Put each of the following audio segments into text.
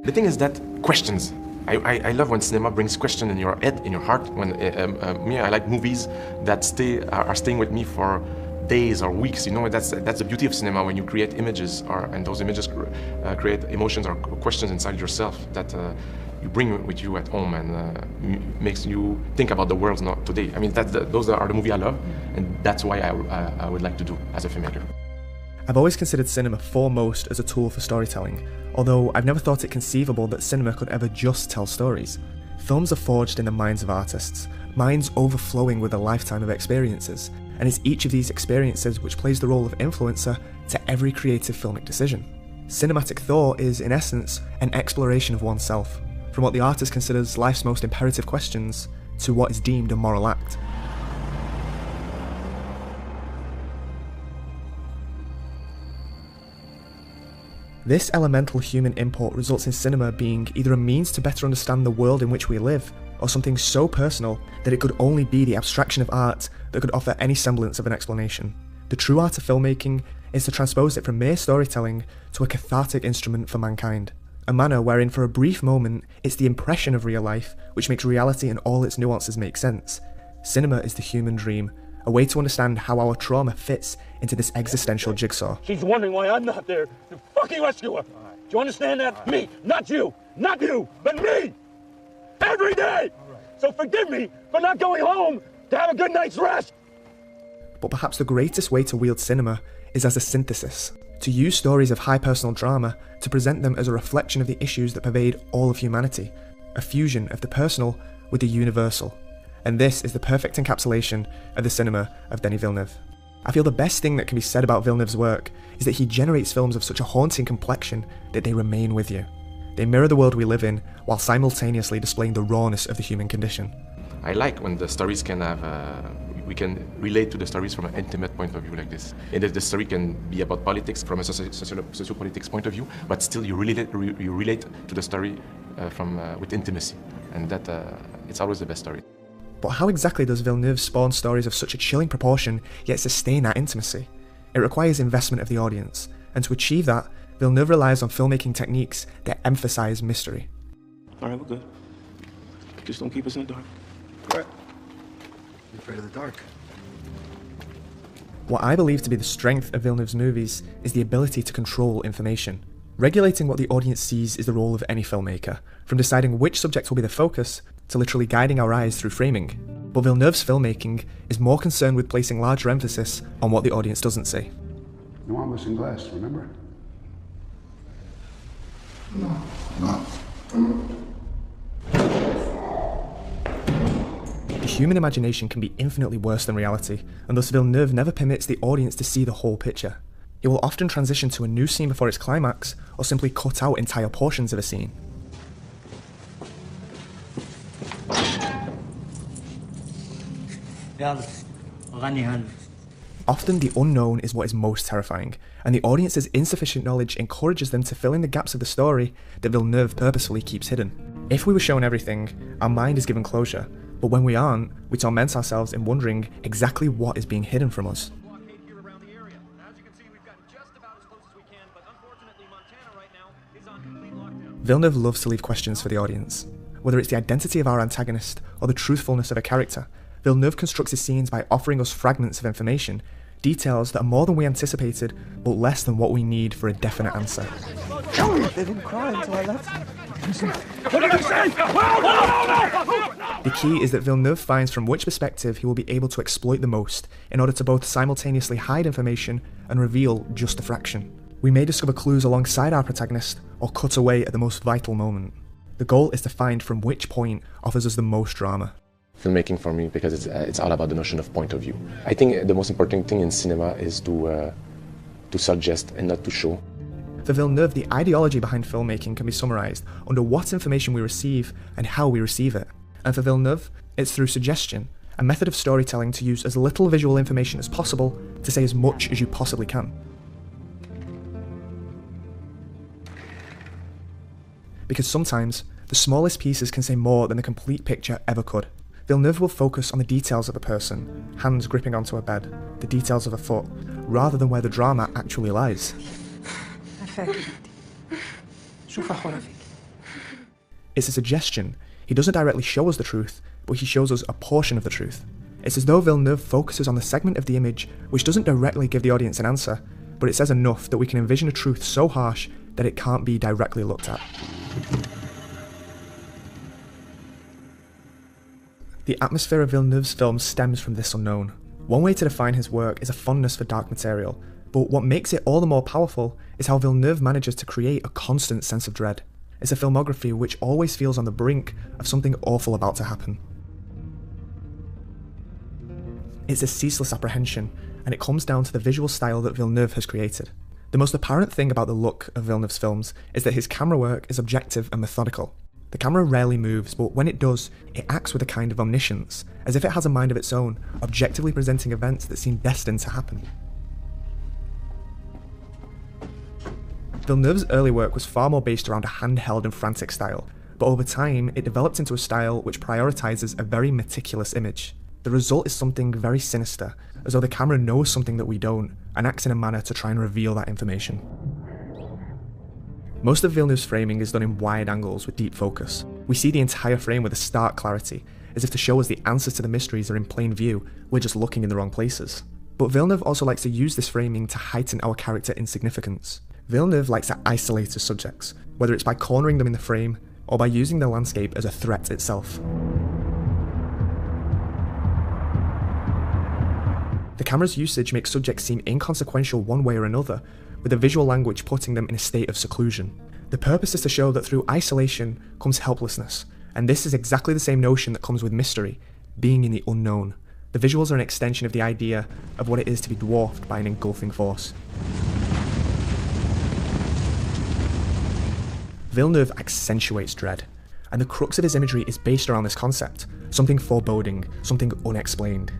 The thing is that questions. I love when cinema brings question in your head, in your heart. When me, I like movies that are staying with me for days or weeks. You know, that's the beauty of cinema, when you create images, and those images create emotions or questions inside yourself that you bring with you at home, and makes you think about the world not today. I mean, those are the movies I love, and that's why I would like to do as a filmmaker. I've always considered cinema foremost as a tool for storytelling, although I've never thought it conceivable that cinema could ever just tell stories. Films are forged in the minds of artists, minds overflowing with a lifetime of experiences, and it's each of these experiences which plays the role of influencer to every creative filmic decision. Cinematic thought is, in essence, an exploration of oneself, from what the artist considers life's most imperative questions to what is deemed a moral act. This elemental human import results in cinema being either a means to better understand the world in which we live, or something so personal that it could only be the abstraction of art that could offer any semblance of an explanation. The true art of filmmaking is to transpose it from mere storytelling to a cathartic instrument for mankind, a manner wherein for a brief moment it's the impression of real life which makes reality and all its nuances make sense. Cinema is the human dream, a way to understand how our trauma fits into this existential jigsaw. She's wondering why I'm not there to fucking rescue her. Do you understand that? Me, not you, but me! Every day! So forgive me for not going home to have a good night's rest! But perhaps the greatest way to wield cinema is as a synthesis, to use stories of high personal drama to present them as a reflection of the issues that pervade all of humanity, a fusion of the personal with the universal. And this is the perfect encapsulation of the cinema of Denis Villeneuve. I feel the best thing that can be said about Villeneuve's work is that he generates films of such a haunting complexion that they remain with you. They mirror the world we live in while simultaneously displaying the rawness of the human condition. I like when the stories can have, we can relate to the stories from an intimate point of view like this. And the story can be about politics from a sociopolitics point of view, but still you relate to the story with intimacy. And that it's always the best story. But how exactly does Villeneuve spawn stories of such a chilling proportion yet sustain that intimacy? It requires investment of the audience, and to achieve that, Villeneuve relies on filmmaking techniques that emphasize mystery. Alright, we're good. Just don't keep us in the dark. Alright. You're afraid of the dark. What I believe to be the strength of Villeneuve's movies is the ability to control information. Regulating what the audience sees is the role of any filmmaker, from deciding which subject will be the focus to literally guiding our eyes through framing. But Villeneuve's filmmaking is more concerned with placing larger emphasis on what the audience doesn't see. No one was in glass, remember? No. The human imagination can be infinitely worse than reality, and thus Villeneuve never permits the audience to see the whole picture. He will often transition to a new scene before its climax, or simply cut out entire portions of a scene. Often the unknown is what is most terrifying, and the audience's insufficient knowledge encourages them to fill in the gaps of the story that Villeneuve purposefully keeps hidden. If we were shown everything, our mind is given closure, but when we aren't, we torment ourselves in wondering exactly what is being hidden from us. Villeneuve loves to leave questions for the audience. Whether it's the identity of our antagonist or the truthfulness of a character, Villeneuve constructs his scenes by offering us fragments of information, details that are more than we anticipated, but less than what we need for a definite answer. They didn't cry until I left. What did I say? No! The key is that Villeneuve finds from which perspective he will be able to exploit the most, in order to both simultaneously hide information and reveal just a fraction. We may discover clues alongside our protagonist, or cut away at the most vital moment. The goal is to find from which point offers us the most drama. Filmmaking for me, because it's all about the notion of point of view. I think the most important thing in cinema is to suggest and not to show. For Villeneuve, the ideology behind filmmaking can be summarised under what information we receive and how we receive it. And for Villeneuve, it's through suggestion, a method of storytelling to use as little visual information as possible to say as much as you possibly can. Because sometimes, the smallest pieces can say more than the complete picture ever could. Villeneuve will focus on the details of a person, hands gripping onto a bed, the details of a foot, rather than where the drama actually lies. It's a suggestion. He doesn't directly show us the truth, but he shows us a portion of the truth. It's as though Villeneuve focuses on the segment of the image which doesn't directly give the audience an answer, but it says enough that we can envision a truth so harsh that it can't be directly looked at. The atmosphere of Villeneuve's films stems from this unknown. One way to define his work is a fondness for dark material, but what makes it all the more powerful is how Villeneuve manages to create a constant sense of dread. It's a filmography which always feels on the brink of something awful about to happen. It's a ceaseless apprehension, and it comes down to the visual style that Villeneuve has created. The most apparent thing about the look of Villeneuve's films is that his camera work is objective and methodical. The camera rarely moves, but when it does, it acts with a kind of omniscience, as if it has a mind of its own, objectively presenting events that seem destined to happen. Villeneuve's early work was far more based around a handheld and frantic style, but over time it developed into a style which prioritizes a very meticulous image. The result is something very sinister, as though the camera knows something that we don't, and acts in a manner to try and reveal that information. Most of Villeneuve's framing is done in wide angles with deep focus. We see the entire frame with a stark clarity, as if to show us the answers to the mysteries are in plain view, we're just looking in the wrong places. But Villeneuve also likes to use this framing to heighten our character insignificance. Villeneuve likes to isolate his subjects, whether it's by cornering them in the frame, or by using the landscape as a threat itself. The camera's usage makes subjects seem inconsequential one way or another, with the visual language putting them in a state of seclusion. The purpose is to show that through isolation comes helplessness, and this is exactly the same notion that comes with mystery, being in the unknown. The visuals are an extension of the idea of what it is to be dwarfed by an engulfing force. Villeneuve accentuates dread, and the crux of his imagery is based around this concept, something foreboding, something unexplained.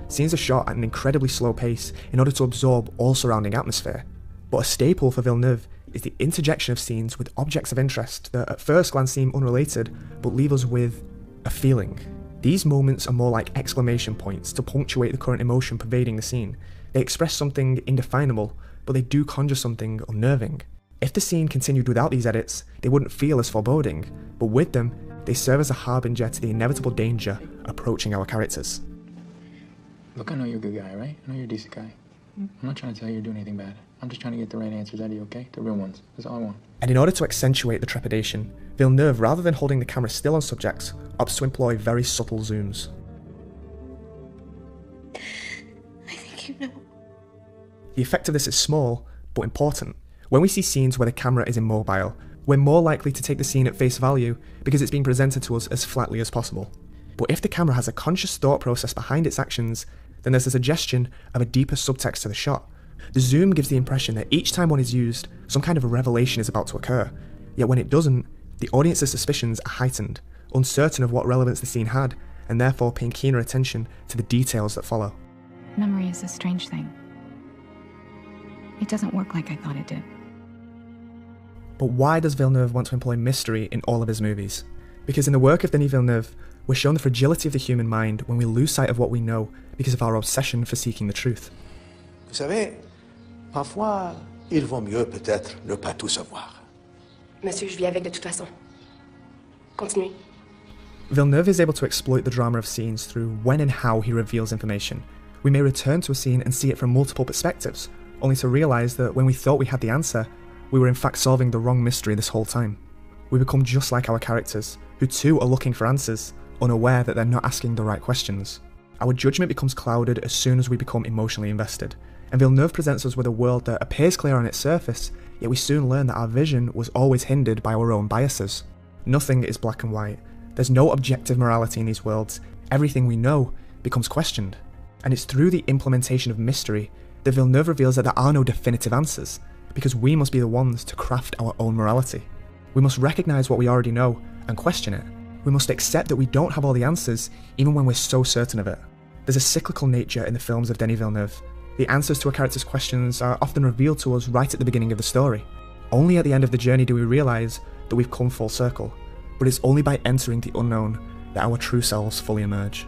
Scenes are shot at an incredibly slow pace in order to absorb all surrounding atmosphere, but a staple for Villeneuve is the interjection of scenes with objects of interest that at first glance seem unrelated, but leave us with a feeling. These moments are more like exclamation points to punctuate the current emotion pervading the scene. They express something indefinable, but they do conjure something unnerving. If the scene continued without these edits, they wouldn't feel as foreboding, but with them, they serve as a harbinger to the inevitable danger approaching our characters. Look, I know you're a good guy, right? I know you're a decent guy. I'm not trying to tell you you're doing anything bad. I'm just trying to get the right answers out of you, okay? The real ones. That's all I want. And in order to accentuate the trepidation, Villeneuve, rather than holding the camera still on subjects, opts to employ very subtle zooms. I think you know. The effect of this is small, but important. When we see scenes where the camera is immobile, we're more likely to take the scene at face value because it's being presented to us as flatly as possible. But if the camera has a conscious thought process behind its actions, then there's a suggestion of a deeper subtext to the shot. The zoom gives the impression that each time one is used, some kind of a revelation is about to occur, yet when it doesn't, the audience's suspicions are heightened, uncertain of what relevance the scene had, and therefore paying keener attention to the details that follow. Memory is a strange thing. It doesn't work like I thought it did. But why does Villeneuve want to employ mystery in all of his movies? Because in the work of Denis Villeneuve, we're shown the fragility of the human mind when we lose sight of what we know because of our obsession for seeking the truth. Vous savez, parfois, il vaut mieux peut-être ne pas tout savoir. Monsieur, je vis avec de toute façon. Continue. Villeneuve is able to exploit the drama of scenes through when and how he reveals information. We may return to a scene and see it from multiple perspectives, only to realise that when we thought we had the answer, we were in fact solving the wrong mystery this whole time. We become just like our characters, who too are looking for answers, unaware that they're not asking the right questions. Our judgment becomes clouded as soon as we become emotionally invested, and Villeneuve presents us with a world that appears clear on its surface, yet we soon learn that our vision was always hindered by our own biases. Nothing is black and white. There's no objective morality in these worlds. Everything we know becomes questioned. And it's through the implementation of mystery that Villeneuve reveals that there are no definitive answers, because we must be the ones to craft our own morality. We must recognise what we already know and question it. We must accept that we don't have all the answers, even when we're so certain of it. There's a cyclical nature in the films of Denis Villeneuve. The answers to a character's questions are often revealed to us right at the beginning of the story. Only at the end of the journey do we realise that we've come full circle, but it's only by entering the unknown that our true selves fully emerge.